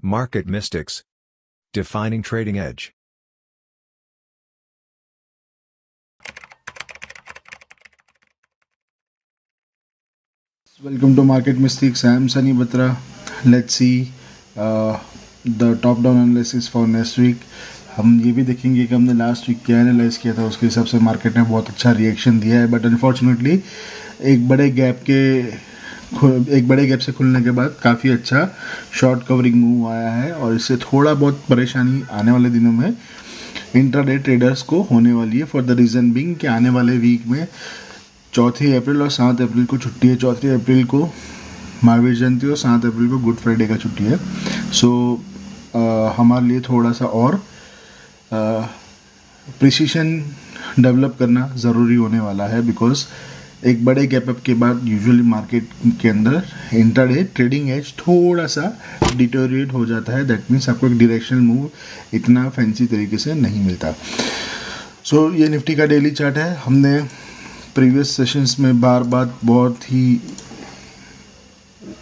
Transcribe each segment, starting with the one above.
Market Mystics. Defining Trading Edge. Welcome to Market Mystics. I am Sunny Batra. Let's see the top down analysis for next week. हम ये भी देखेंगे कि हमने last week क्या analyse किया था, उसके हिसाब से मार्केट ने बहुत अच्छा रिएक्शन दिया है, बट अनफॉर्चुनेटली एक बड़े गैप से खुलने के बाद काफ़ी अच्छा शॉर्ट कवरिंग मूव आया है और इससे थोड़ा बहुत परेशानी आने वाले दिनों में इंट्राडे ट्रेडर्स को होने वाली है, फॉर द रीज़न बिंग कि आने वाले वीक में 4 अप्रैल और 7 अप्रैल को छुट्टी है। 4 अप्रैल को महावीर जयंती और 7 अप्रैल को गुड फ्राइडे का छुट्टी है। सो हमारे लिए थोड़ा सा और प्रिसीशन डेवलप करना ज़रूरी होने वाला है, बिकॉज एक बड़े गैप अप के बाद यूजुअली मार्केट के अंदर इंट्राडे ट्रेडिंग एज थोड़ा सा डिटोरिएट हो जाता है। दैट मीन्स आपको एक डायरेक्शनल मूव इतना फैंसी तरीके से नहीं मिलता। सो ये निफ्टी का डेली चार्ट है। हमने प्रीवियस सेशंस में बहुत ही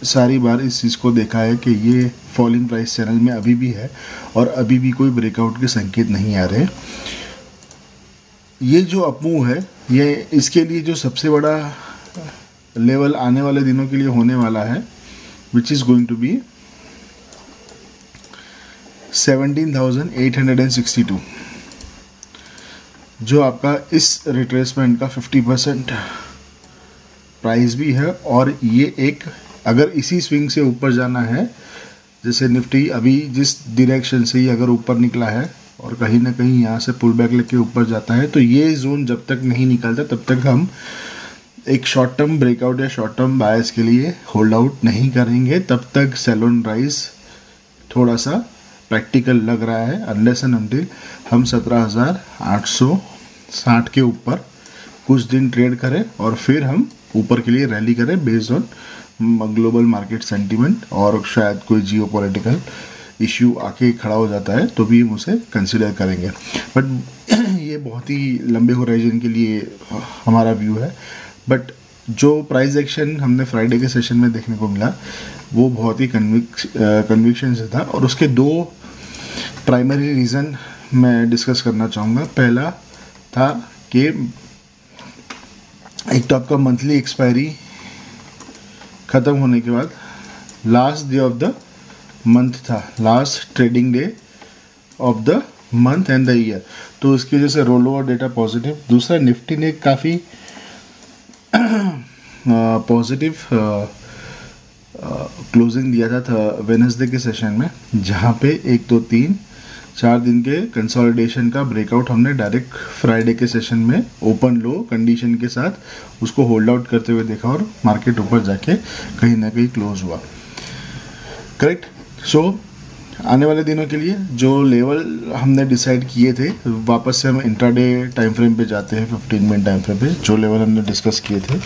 सारी बार इस चीज़ को देखा है कि ये फॉलिंग प्राइस चैनल में अभी भी है और अभी भी कोई ब्रेकआउट के संकेत नहीं आ रहे। ये जो अपमूव है, ये इसके लिए जो सबसे बड़ा लेवल आने वाले दिनों के लिए होने वाला है, which is going to be 17,862, जो आपका इस रिट्रेसमेंट का 50% प्राइस भी है। और ये एक अगर इसी स्विंग से ऊपर जाना है, जैसे निफ्टी अभी जिस डायरेक्शन से ही अगर ऊपर निकला है और कहीं ना कहीं यहाँ से पुल बैक लेके ऊपर जाता है, तो ये जोन जब तक नहीं निकलता तब तक हम एक शॉर्ट टर्म ब्रेकआउट या शॉर्ट टर्म बायस के लिए होल्ड आउट नहीं करेंगे। तब तक सेल ऑन राइज थोड़ा सा प्रैक्टिकल लग रहा है, अनलेस एंड अनटिल हम 17,860 के ऊपर कुछ दिन ट्रेड करें और फिर हम ऊपर के लिए रैली करें based on global market sentiment, और शायद कोई जियो पॉलिटिकल इश्यू आके खड़ा हो जाता है तो भी हम उसे कंसिडर करेंगे। बट ये बहुत ही लंबे होराइजन के लिए हमारा व्यू है। बट जो प्राइस एक्शन हमने फ्राइडे के सेशन में देखने को मिला वो बहुत ही कन्विक्शन से था, और उसके दो प्राइमरी रीज़न मैं डिस्कस करना चाहूँगा। पहला था कि एक तो आपका मंथली एक्सपायरी ख़त्म होने के बाद last day of the month था, last trading day of the month and the year, तो उसकी वजह से रोल ओवर डेटा पॉजिटिव। दूसरा, निफ्टी ने काफ़ी पॉजिटिव क्लोजिंग दिया था वेडनेसडे के सेशन में, जहाँ पे 1 2 3 4 दिन के कंसोलिडेशन का ब्रेकआउट हमने डायरेक्ट फ्राइडे के सेशन में ओपन लो कंडीशन के साथ उसको होल्ड आउट करते हुए देखा और मार्केट ऊपर जाके कहीं ना कहीं क्लोज हुआ। करेक्ट। सो आने वाले दिनों के लिए जो लेवल हमने डिसाइड किए थे, वापस से हम इंट्राडे टाइम फ्रेम पे जाते हैं, 15 मिनट टाइम फ्रेम पे। जो लेवल हमने डिस्कस किए थे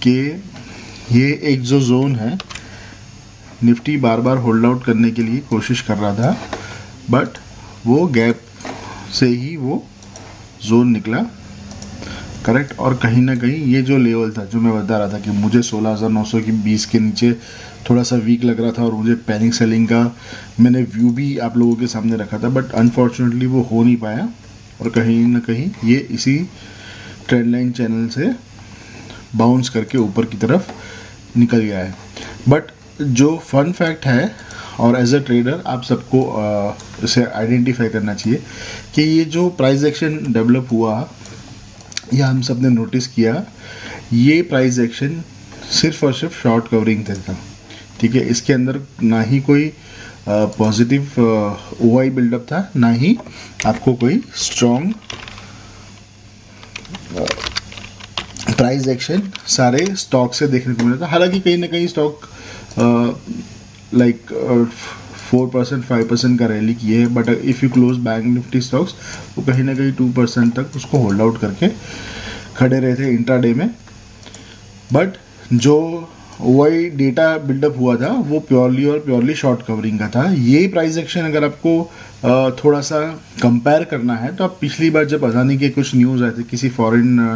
कि ये एक जो जोन है, निफ्टी बार बार होल्ड आउट करने के लिए कोशिश कर रहा था, बट वो गैप से ही वो जोन निकला। करेक्ट। और कहीं ना कहीं ये जो लेवल था, जो मैं बता रहा था कि मुझे 16,920 के नीचे थोड़ा सा वीक लग रहा था और मुझे पैनिक सेलिंग का मैंने व्यू भी आप लोगों के सामने रखा था, बट अनफॉर्चुनेटली वो हो नहीं पाया और कहीं ना कहीं ये इसी ट्रेंड लाइन चैनल से बाउंस करके ऊपर की तरफ निकल गया है। बट जो फन फैक्ट है, और एज अ ट्रेडर आप सबको इसे आइडेंटिफाई करना चाहिए कि ये जो प्राइस एक्शन डेवलप हुआ या हम सब ने नोटिस किया, ये प्राइस एक्शन सिर्फ और सिर्फ शॉर्ट कवरिंग था। ठीक है। इसके अंदर ना ही कोई पॉजिटिव ओआई बिल्डअप था, ना ही आपको कोई स्ट्रॉन्ग प्राइस एक्शन सारे स्टॉक से देखने को मिला था। हालांकि कहीं ना कहीं स्टॉक लाइक 4% 5% का रैली किए है, but if you close bank Nifty stocks वो कहीं ना कहीं 2% तक उसको होल्ड आउट करके खड़े रहे थे इंट्राडे में। बट जो ओआई डेटा बिल्डअप हुआ था वो प्योरली शॉर्ट कवरिंग का था। ये प्राइस एक्शन अगर आपको थोड़ा सा कंपेयर करना है तो आप पिछली बार जब अदानी के कुछ न्यूज़ आए थे किसी फॉरेन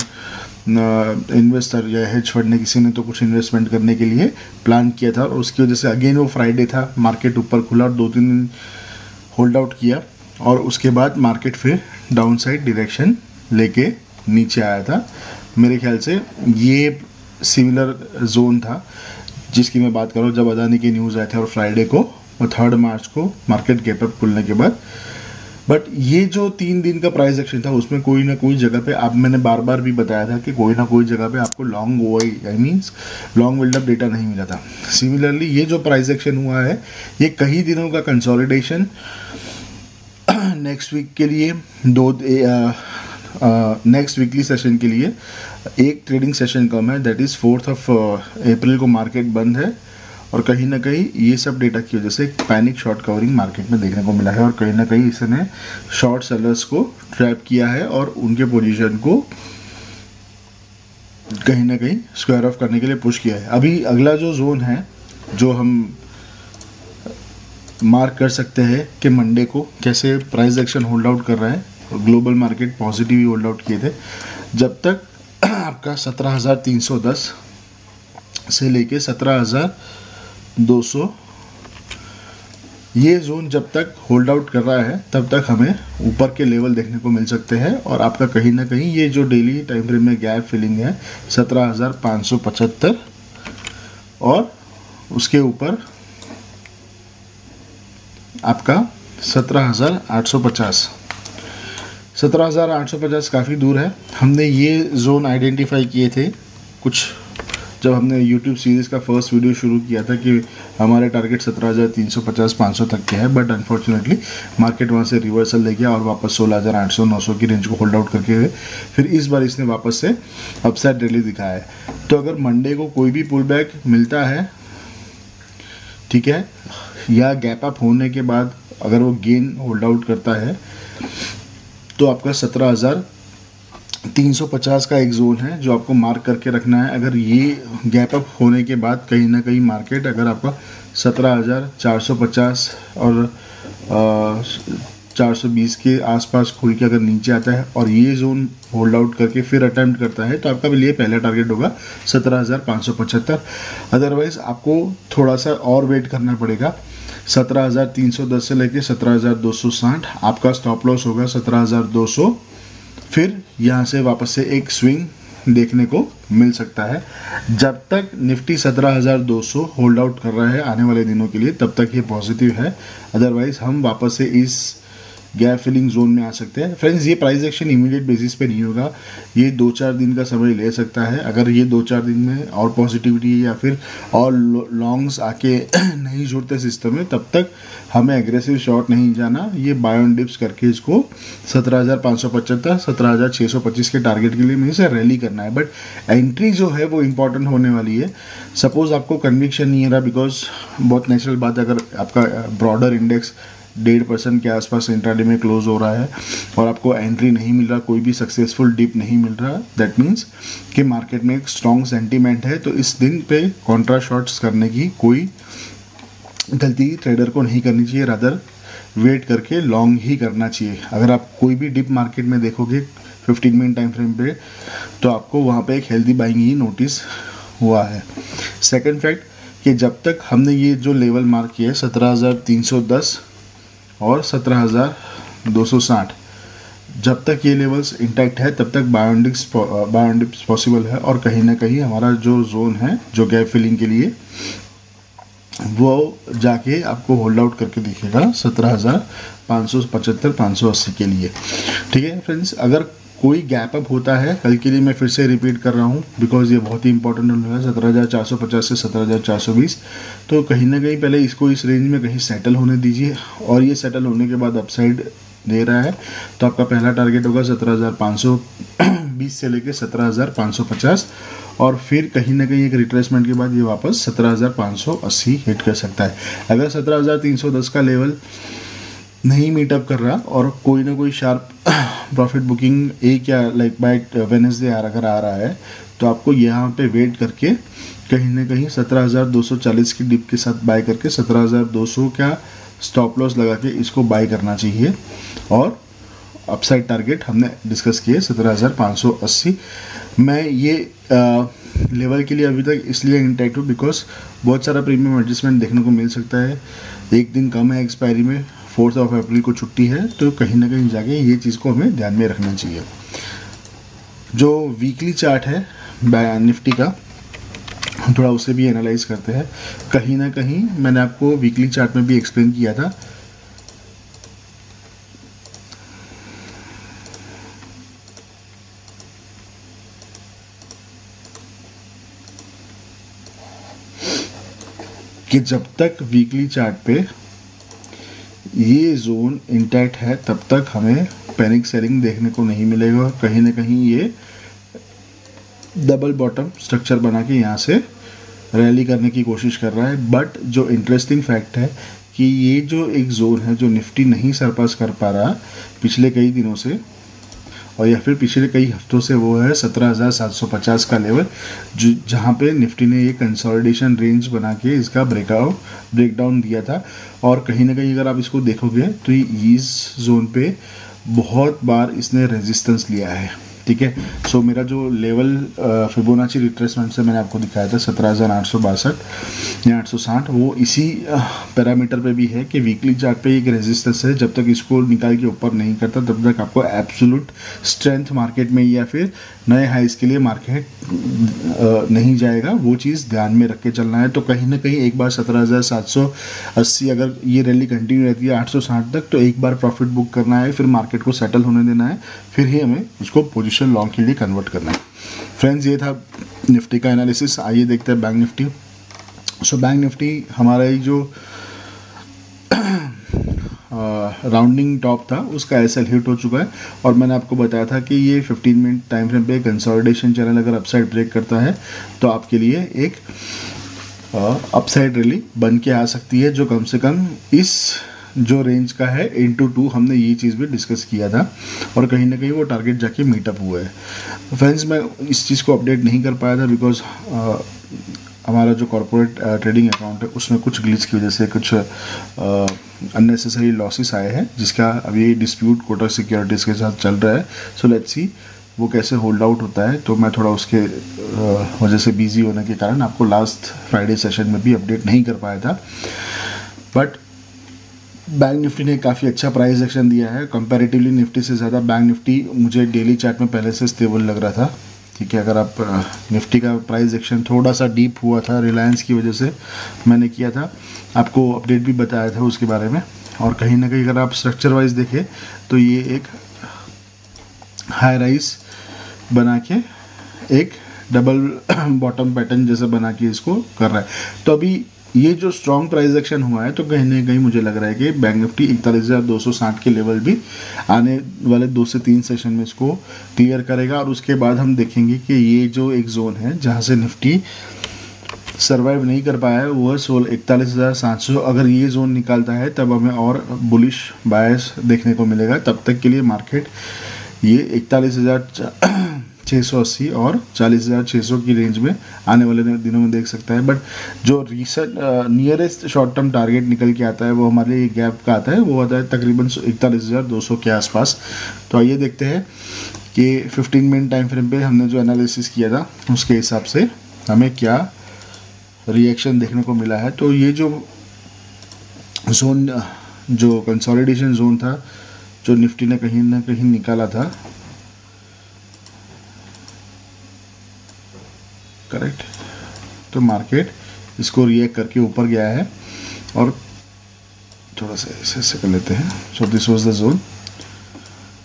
इन्वेस्टर या हेज फंड ने किसी ने तो कुछ इन्वेस्टमेंट करने के लिए प्लान किया था, और उसकी वजह से अगेन वो फ्राइडे था, मार्केट ऊपर खुला और 2-3 दिन होल्ड आउट किया, और उसके बाद मार्केट फिर डाउन साइड डायरेक्शन लेके नीचे आया था। मेरे ख्याल से ये सिमिलर जोन था जिसकी मैं बात कर रहा हूँ जब अदानी की न्यूज़ आए थे और फ्राइडे को और 3 मार्च को मार्केट गैप अप खुलने के बाद। बट ये जो 3 दिन का प्राइस एक्शन था उसमें कोई ना कोई जगह पे, आप मैंने बार बार भी बताया था कि कोई ना कोई जगह पे आपको long OI I means long buildup data नहीं मिला था। सिमिलरली ये जो प्राइस एक्शन हुआ है ये कई दिनों का कंसोलिडेशन नेक्स्ट वीक के लिए नेक्स्ट वीकली सेशन के लिए एक ट्रेडिंग सेशन कम है, दैट इज़ 4 अप्रैल को मार्केट बंद है, और कहीं ना कहीं ये सब डेटा की वजह से पैनिक शॉर्ट कवरिंग मार्केट में देखने को मिला है, और कहीं ना कहीं इसने शॉर्ट सेलर्स को ट्रैप किया है और उनके पोजीशन को कहीं ना कहीं स्क्वायर ऑफ करने के लिए पुश किया है। अभी अगला जो जोन है जो हम मार्क कर सकते हैं कि मंडे को कैसे प्राइस एक्शन होल्ड आउट कर रहा है, ग्लोबल मार्केट पॉजिटिव ही होल्ड आउट किए थे, जब तक आपका 17,310 से लेके 17,200 ये जोन जब तक होल्ड आउट कर रहा है तब तक हमें ऊपर के लेवल देखने को मिल सकते हैं, और आपका कहीं ना कहीं ये जो डेली टाइम फ्रेम में गैप फिलिंग है 17,575 और उसके ऊपर आपका 17,850 काफ़ी दूर है। हमने ये जोन आइडेंटिफाई किए थे कुछ जब हमने YouTube सीरीज़ का फर्स्ट वीडियो शुरू किया था कि हमारे टारगेट 17,350-500 तक के है, बट अनफॉर्चुनेटली मार्केट वहाँ से रिवर्सल ले गया और वापस 16,800-900 की रेंज को होल्ड आउट करके फिर इस बार इसने वापस से अपसाइड रैली दिखाया है। तो अगर मंडे को कोई भी पुल बैक मिलता है, ठीक है, या गैप अप होने के बाद अगर वो गेन होल्ड आउट करता है तो आपका 17,350 का एक जोन है जो आपको मार्क करके रखना है। अगर ये गैप अप होने के बाद कहीं ना कहीं मार्केट अगर आपका 17,450 और 420 के आसपास खुल के अगर नीचे आता है और ये जोन होल्ड आउट करके फिर अटेम्प्ट करता है तो आपका लिए पहला टारगेट होगा 17,575। अदरवाइज आपको थोड़ा सा और वेट करना पड़ेगा। 17,310 से लेके 17,260 आपका स्टॉप लॉस होगा 17,200। फिर यहाँ से वापस से एक स्विंग देखने को मिल सकता है। जब तक निफ्टी 17,200 होल्ड आउट कर रहा है आने वाले दिनों के लिए तब तक ये पॉजिटिव है। अदरवाइज हम वापस से इस गैप फिलिंग जोन में आ सकते हैं। फ्रेंड्स, ये प्राइस एक्शन इमीडिएट बेसिस पे नहीं होगा, ये 2-4 दिन का समय ले सकता है। अगर ये 2-4 दिन में और पॉजिटिविटी या फिर और लॉन्ग्स आके नहीं जुड़ते सिस्टम में तब तक हमें एग्रेसिव शॉर्ट नहीं जाना। ये बाय ऑन डिप्स करके इसको 17,575 17,625 के टारगेट के लिए मुझे से रैली करना है। बट एंट्री जो है वो इम्पॉर्टेंट होने वाली है। सपोज आपको कन्विक्शन नहीं है रहा, बिकॉज बहुत नेचुरल बात है, अगर आपका ब्रॉडर इंडेक्स 1.5% के आसपास इंट्राडे में क्लोज हो रहा है और आपको एंट्री नहीं मिल रहा, कोई भी सक्सेसफुल डिप नहीं मिल रहा, दैट मीन्स कि मार्केट में एक स्ट्रॉन्ग सेंटीमेंट है। तो इस दिन पे कॉन्ट्रा शॉर्ट्स करने की कोई गलती ट्रेडर को नहीं करनी चाहिए, रादर वेट करके लॉन्ग ही करना चाहिए। अगर आप कोई भी डिप मार्केट में देखोगे 15 मिनट टाइम फ्रेम पे तो आपको वहाँ पे एक हेल्दी बाइंग ही नोटिस हुआ है। सेकेंड फैक्ट कि जब तक हमने ये जो लेवल मार्क किया है 17,310 और 17,260, जब तक ये लेवल्स इंटैक्ट है तब तक बाय ऑन डिप्स पॉसिबल है। और कहीं ना कहीं हमारा जो जोन है जो गैप फिलिंग के लिए वो जाके आपको होल्ड आउट करके दिखेगा 17,575 580 के लिए। ठीक है फ्रेंड्स, अगर कोई गैप अप होता है, कल के लिए मैं फिर से रिपीट कर रहा हूँ बिकॉज ये बहुत ही इंपॉर्टेंट है, 17,450 से 17,420, तो कहीं ना कहीं पहले इसको इस रेंज में कहीं सेटल होने दीजिए। और ये सेटल होने के बाद अपसाइड दे रहा है तो आपका पहला टारगेट होगा 17,520 से लेके 17,550 और फिर कहीं ना कहीं एक रिट्रेसमेंट के बाद ये वापस 17,580 हिट कर सकता है। अगर 17,310 का लेवल नहीं मीटअप कर रहा और कोई ना कोई शार्प प्रॉफिट बुकिंग एक या लाइक बाय वेडनेसडे अगर आ रहा है तो आपको यहाँ पे वेट करके कहीं ना कहीं 17,240 की डिप के साथ बाय करके 17,200 का स्टॉप लॉस लगा के इसको बाय करना चाहिए। और अपसाइड टारगेट हमने डिस्कस किए 17,580। मैं ये लेवल के लिए अभी तक इसलिए इंटैक्ट हूँ बिकॉज बहुत सारा प्रीमियम एडजस्टमेंट देखने को मिल सकता है। एक दिन कम है एक्सपायरी में, 4 अप्रैल को छुट्टी है, तो कहीं ना कहीं जाके ये चीज़ को हमें ध्यान में रखना चाहिए। जो वीकली चार्ट है निफ्टी का, हम थोड़ा उसे भी एनालाइज करते हैं। कहीं ना कहीं मैंने आपको वीकली चार्ट में भी एक्सप्लेन किया था कि जब तक वीकली चार्ट पे ये जोन इंटैक्ट है तब तक हमें पैनिक सेलिंग देखने को नहीं मिलेगा। कहीं ना कहीं ये डबल बॉटम स्ट्रक्चर बना के यहाँ से रैली करने की कोशिश कर रहा है। बट जो इंटरेस्टिंग फैक्ट है कि ये जो एक जोन है जो निफ्टी नहीं सरपास कर पा रहा पिछले कई दिनों से, और या फिर पिछले कई हफ्तों से, वो है 17,750 का लेवल, जो जहाँ पे निफ्टी ने ये कंसोलिडेशन रेंज बना के इसका ब्रेकडाउन दिया था। और कहीं ना कहीं अगर आप इसको देखोगे तो इस जोन पे बहुत बार इसने रेजिस्टेंस लिया है। ठीक है, सो मेरा जो लेवल फिबोनाची रिट्रेसमेंट से मैंने आपको दिखाया था 17,862 या 860, वो इसी पैरामीटर पे भी है कि वीकली चार्ट पे एक रेजिस्टेंस है। जब तक इसको निकाल के ऊपर नहीं करता तब तक आपको एब्सोल्यूट स्ट्रेंथ मार्केट में या फिर नए हाइस के लिए मार्केट नहीं जाएगा। वो चीज़ ध्यान में रख के चलना है। तो कहीं ना कहीं एक बार 17,780 अगर ये रैली कंटिन्यू रहती है 860 तक, तो एक बार प्रॉफिट बुक करना है, फिर मार्केट को सेटल होने देना है, फिर ही हमें उसको पोजीशन लॉन्ग के लिए कन्वर्ट करना है। फ्रेंड्स, ये था निफ्टी का एनालिसिस। आइए देखते हैं bank Nifty. So bank Nifty हमारा ही जो राउंडिंग टॉप था उसका एसएल हिट हो चुका है, और मैंने आपको बताया था कि ये 15 मिनट टाइम फ्रेम पे कंसोलिडेशन चैनल अगर अपसाइड ब्रेक करता है तो आपके लिए एक अपसाइड रैली बन के आ सकती है, जो कम से कम इस जो रेंज का है इंटू 2, हमने ये चीज़ भी डिस्कस किया था, और कहीं ना कहीं वो टारगेट जाके मीटअप हुआ है। फ्रेंड्स, मैं इस चीज़ को अपडेट नहीं कर पाया था बिकॉज हमारा जो कॉर्पोरेट ट्रेडिंग अकाउंट है उसमें कुछ ग्लिच की वजह से कुछ अननेसेसरी लॉसेस आए हैं, जिसका अभी डिस्प्यूट कोटक सिक्योरिटीज़ के साथ चल रहा है। सो लेट्स सी वो कैसे होल्ड आउट होता है। तो मैं थोड़ा उसके वजह से बिजी होने के कारण आपको लास्ट फ्राइडे सेशन में भी अपडेट नहीं कर पाया था। बट बैंक निफ्टी ने काफ़ी अच्छा प्राइस एक्शन दिया है कंपैरेटिवली निफ्टी से ज़्यादा। बैंक निफ्टी मुझे डेली चार्ट में पहले से स्टेबल लग रहा था। ठीक है, अगर आप निफ्टी का प्राइस एक्शन थोड़ा सा डीप हुआ था रिलायंस की वजह से, मैंने किया था, आपको अपडेट भी बताया था उसके बारे में। और कहीं ना कहीं अगर आप स्ट्रक्चर वाइज देखें तो ये एक हाई राइज बना के एक डबल बॉटम पैटर्न जैसा बना के इसको कर रहा है। तो अभी ये जो स्ट्रॉन्ग प्राइस एक्शन हुआ है तो कहीं ना कहीं मुझे लग रहा है कि बैंक निफ्टी 41,260 के लेवल भी आने वाले 2 से 3 सेशन में इसको क्लियर करेगा। और उसके बाद हम देखेंगे कि ये जो एक जोन है जहां से निफ्टी सर्वाइव नहीं कर पाया है वो है 41,700। अगर ये जोन निकालता है तब हमें और बुलिश बायस देखने को मिलेगा। तब तक के लिए मार्केट ये 41,680 और 40,600 की रेंज में आने वाले दिनों में देख सकता है। बट जो recent nearest short term target निकल के आता है वो हमारे लिए गैप का आता है, वो आता है तकरीबन 41,200 के आसपास। तो आइए देखते हैं कि 15 मिनट टाइम फ्रेम पे हमने जो एनालिसिस किया था उसके हिसाब से हमें क्या रिएक्शन देखने को मिला है। तो ये जो जोन, जो कंसोलिडेशन जोन था जो निफ्टी ने कहीं ना कहीं निकाला था, करेक्ट, तो मार्केट इसको रिएक्ट करके ऊपर गया है। और थोड़ा सा ऐसे कर लेते हैं। So this was the zone,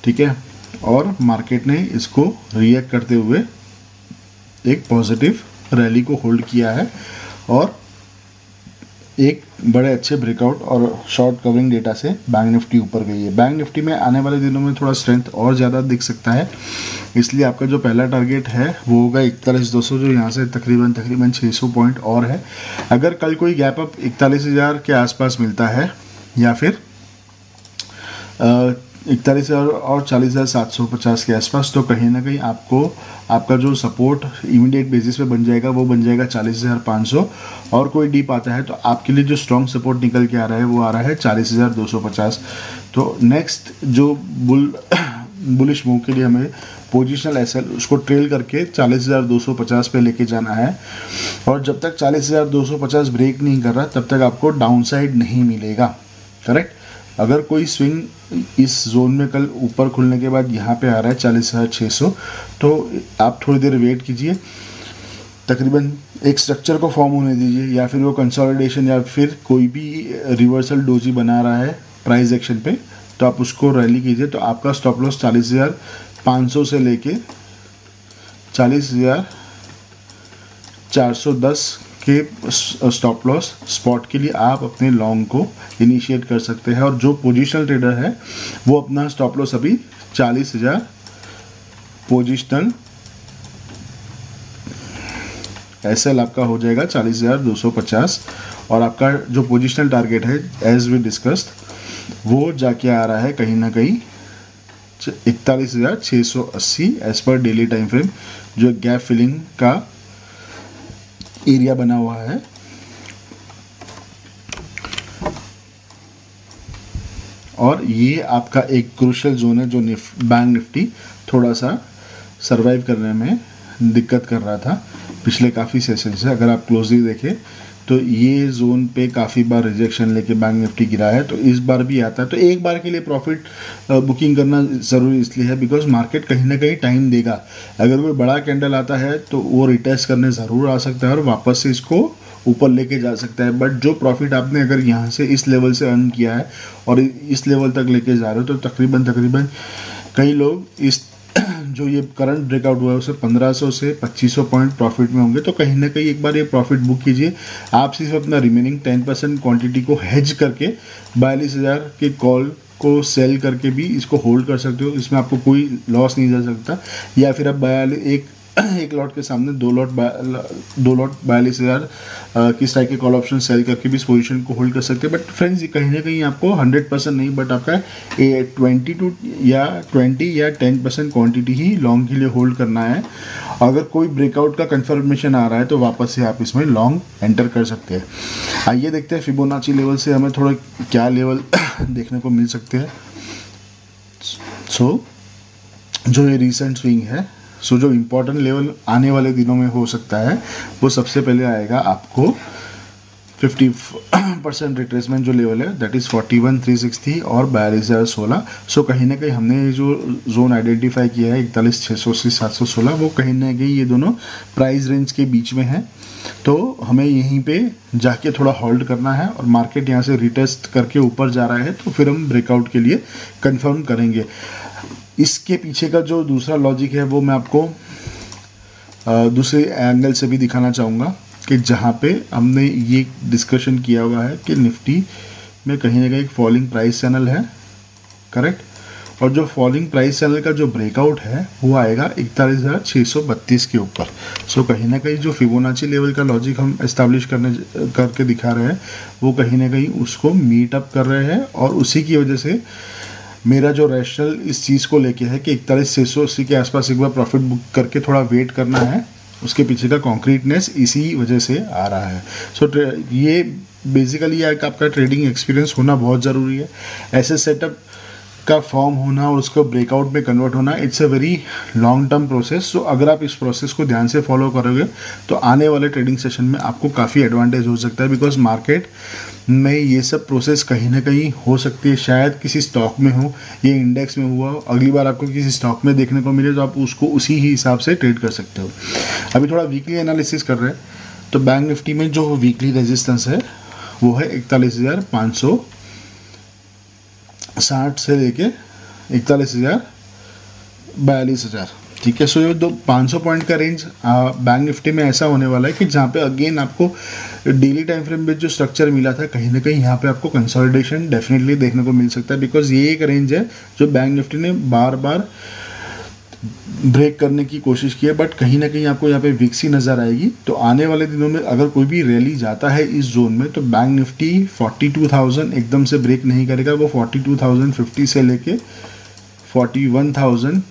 ठीक है, और मार्केट ने इसको रिएक्ट करते हुए एक पॉजिटिव रैली को होल्ड किया है और एक बड़े अच्छे ब्रेकआउट और शॉर्ट कवरिंग डेटा से बैंक निफ्टी ऊपर गई है। बैंक निफ्टी में आने वाले दिनों में थोड़ा स्ट्रेंथ और ज़्यादा दिख सकता है, इसलिए आपका जो पहला टारगेट है वो होगा 41,200, जो यहाँ से तकरीबन 600 पॉइंट और है। अगर कल कोई गैप अप 41,000 के आसपास मिलता है या फिर 41,000 और 40,750 के आसपास, तो कहीं ना कहीं आपका जो सपोर्ट इमीडिएट बेसिस पे बन जाएगा वो बन जाएगा 40,500। और कोई डीप आता है तो आपके लिए जो स्ट्रॉन्ग सपोर्ट निकल के आ रहा है वो आ रहा है 40,250। तो नेक्स्ट जो बुल बुलिश मूव के लिए हमें पोजिशनल एसएल उसको ट्रेल करके 40,250 पे लेके जाना है, और जब तक 40,250 ब्रेक नहीं कर रहा तब तक आपको डाउनसाइड नहीं मिलेगा। करेक्ट। अगर कोई स्विंग इस जोन में कल ऊपर खुलने के बाद यहाँ पे आ रहा है 40,600, तो आप थोड़ी देर वेट कीजिए, तकरीबन एक स्ट्रक्चर को फॉर्म होने दीजिए, या फिर वो कंसोलिडेशन या फिर कोई भी रिवर्सल डोजी बना रहा है प्राइस एक्शन पे, तो आप उसको रैली कीजिए। तो आपका स्टॉप लॉस 40,500 से लेके 40,410 के स्टॉप लॉस स्पॉट के लिए आप अपने लॉन्ग को इनिशिएट कर सकते हैं। और जो पोजिशनल ट्रेडर है वो अपना स्टॉप लॉस अभी 40,000 पोजिशनल एसएल आपका हो जाएगा 40,250, और आपका जो पोजिशनल टारगेट है एज वी डिस्कस्ड वो जाके आ रहा है कहीं ना कहीं 41,680 एज पर डेली टाइम फ्रेम, जो गैप फिलिंग का एरिया बना हुआ है। और ये आपका एक क्रूशियल जोन है जो बैंक निफ्टी थोड़ा सा सरवाइव करने में दिक्कत कर रहा था पिछले काफ़ी सेशन से। अगर आप क्लोजली देखें तो ये जोन पे काफ़ी बार रिजेक्शन लेके बैंक निफ्टी गिरा है, तो इस बार भी आता है। तो एक बार के लिए प्रॉफिट बुकिंग करना ज़रूरी इसलिए है बिकॉज मार्केट कहीं ना कहीं टाइम देगा। अगर कोई बड़ा कैंडल आता है तो वो रिटेस्ट करने ज़रूर आ सकता है और वापस से इसको ऊपर लेके जा सकता है। बट जो प्रॉफिट आपने अगर यहाँ से इस लेवल से अर्न किया है और इस लेवल तक लेके जा रहे हो, तो तकरीबन कई लोग इस जो ये करंट ब्रेकआउट हुआ है उसे 1500 से 2500 पॉइंट प्रॉफिट में होंगे। तो कहीं ना कहीं एक बार ये प्रॉफिट बुक कीजिए। आप सिर्फ अपना रिमेनिंग 10% क्वांटिटी को हेज करके 42,000 के कॉल को सेल करके भी इसको होल्ड कर सकते हो, इसमें आपको कोई लॉस नहीं जा सकता। या फिर आप एक लॉट के सामने दो लॉट 42,000 की स्ट्राइक के कॉल ऑप्शन सेल करके भी इस पोजीशन को होल्ड कर सकते हैं। बट फ्रेंड्स कहीं ना कहीं आपको 100% नहीं, बट आपका 20 या 10% क्वांटिटी ही लॉन्ग के लिए होल्ड करना है। अगर कोई ब्रेकआउट का कंफर्मेशन आ रहा है तो वापस से आप इसमें लॉन्ग एंटर कर सकते हैं। आइए देखते हैं फिबोनाची लेवल से हमें थोड़ा क्या लेवल देखने को मिल सकते हैं। जो ये रिसेंट स्विंग है, जो इम्पोर्टेंट लेवल आने वाले दिनों में हो सकता है वो सबसे पहले आएगा आपको 50% रिट्रेसमेंट जो लेवल है दैट इज़ 41,360 और 42,016। कहीं ना कहीं हमने जो जोन आइडेंटिफाई किया है 41,600 से 716, वो कहीं ना कहीं ये दोनों प्राइस रेंज के बीच में है। तो हमें यहीं पे जाके थोड़ा होल्ड करना है, और मार्केट यहाँ से रिटेस्ट करके ऊपर जा रहा है तो फिर हम ब्रेकआउट के लिए कंफर्म करेंगे। इसके पीछे का जो दूसरा लॉजिक है वो मैं आपको दूसरे एंगल से भी दिखाना चाहूँगा कि जहाँ पे हमने ये डिस्कशन किया हुआ है कि निफ्टी में कहीं ना कहीं एक फॉलिंग प्राइस चैनल है। करेक्ट। और जो फॉलिंग प्राइस चैनल का जो ब्रेकआउट है वो आएगा 41,632 के ऊपर। कहीं ना कहीं जो फिबोनाची लेवल का लॉजिक हम एस्टैब्लिश करके दिखा रहे हैं वो कहीं ना कहीं उसको मीट अप कर रहे हैं, और उसी की वजह से मेरा जो रैशनल इस चीज़ को लेके है कि 41,680 के आसपास एक बार प्रॉफिट बुक करके थोड़ा वेट करना है, उसके पीछे का कॉन्क्रीटनेस इसी वजह से आ रहा है। ये बेसिकली आपका ट्रेडिंग एक्सपीरियंस होना बहुत ज़रूरी है। ऐसे सेटअप का फॉर्म होना और उसको ब्रेकआउट में कन्वर्ट होना, it's a very long term process. अगर आप इस प्रोसेस को ध्यान से फॉलो करोगे तो आने वाले ट्रेडिंग सेशन में आपको काफ़ी एडवांटेज हो सकता है, बिकॉज मार्केट में ये सब प्रोसेस कहीं ना कहीं हो सकती है। शायद किसी स्टॉक में हो, ये इंडेक्स में हुआ, अगली बार आपको किसी स्टॉक में देखने को मिले तो आप उसको उसी ही हिसाब से ट्रेड कर सकते हो। अभी थोड़ा वीकली एनालिसिस कर रहे हैं तो बैंक निफ्टी में जो वीकली रेजिस्टेंस है वो है 41,560 से लेके 42,000। ठीक है। ये 500 पॉइंट का रेंज बैंक निफ्टी में ऐसा होने वाला है कि जहाँ पे अगेन आपको डेली टाइम फ्रेम में जो स्ट्रक्चर मिला था कहीं ना कहीं यहाँ पे आपको कंसोलिडेशन डेफिनेटली देखने को मिल सकता है, बिकॉज ये एक रेंज है जो बैंक निफ्टी ने बार बार ब्रेक करने की कोशिश की है, बट कहीं ना कहीं आपको यहाँ पे विक्सी नज़र आएगी। तो आने वाले दिनों में अगर कोई भी रैली जाता है इस जोन में तो बैंक निफ्टी 42,000 एकदम से ब्रेक नहीं करेगा, वो 42,050 से लेके 41,500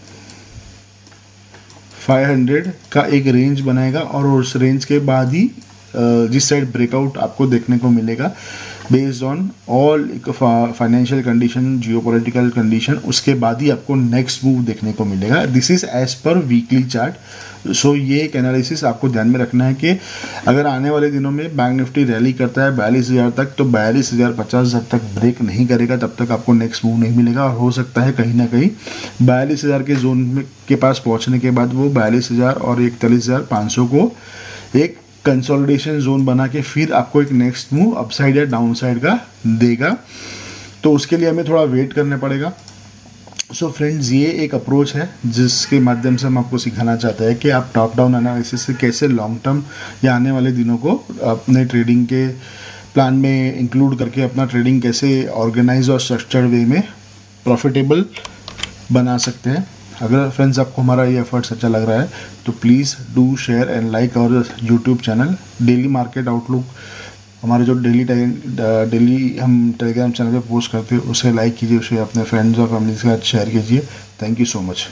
का एक रेंज बनाएगा, और उस रेंज के बाद ही जिस साइड ब्रेकआउट आपको देखने को मिलेगा based on all financial condition, geopolitical condition, उसके बाद ही आपको नेक्स्ट मूव देखने को मिलेगा। दिस इज एज पर वीकली चार्ट। सो ये एक एनालिसिस आपको ध्यान में रखना है कि अगर आने वाले दिनों में बैंक निफ्टी रैली करता है 42,000 तक, तो 42,050 जब तक ब्रेक नहीं करेगा तब तक आपको नेक्स्ट मूव नहीं मिलेगा, और हो सकता है कहीं ना कहीं 42,000 के जोन में के पास पहुंचने के बाद वो 42,000 और 41,500 को एक कंसोलिडेशन जोन बना के फिर आपको एक नेक्स्ट मूव अपसाइड या डाउन साइड का देगा। तो उसके लिए हमें थोड़ा वेट करना पड़ेगा। सो फ्रेंड्स, ये एक अप्रोच है जिसके माध्यम से हम आपको सिखाना चाहते हैं कि आप टॉप डाउन एनालिसिस से कैसे लॉन्ग टर्म या आने वाले दिनों को अपने ट्रेडिंग के प्लान में इंक्लूड करके अपना ट्रेडिंग कैसे ऑर्गेनाइज और स्ट्रक्चर्ड वे में प्रॉफिटेबल बना सकते हैं। अगर फ्रेंड्स आपको हमारा ये एफर्ट्स अच्छा लग रहा है तो please do share and like our YouTube channel. Daily market outlook हमारे जो डेली हम टेलीग्राम चैनल पे पोस्ट करते हैं उसे लाइक कीजिए, उसे अपने फ्रेंड्स और फैमिली के साथ शेयर कीजिए। Thank you so much.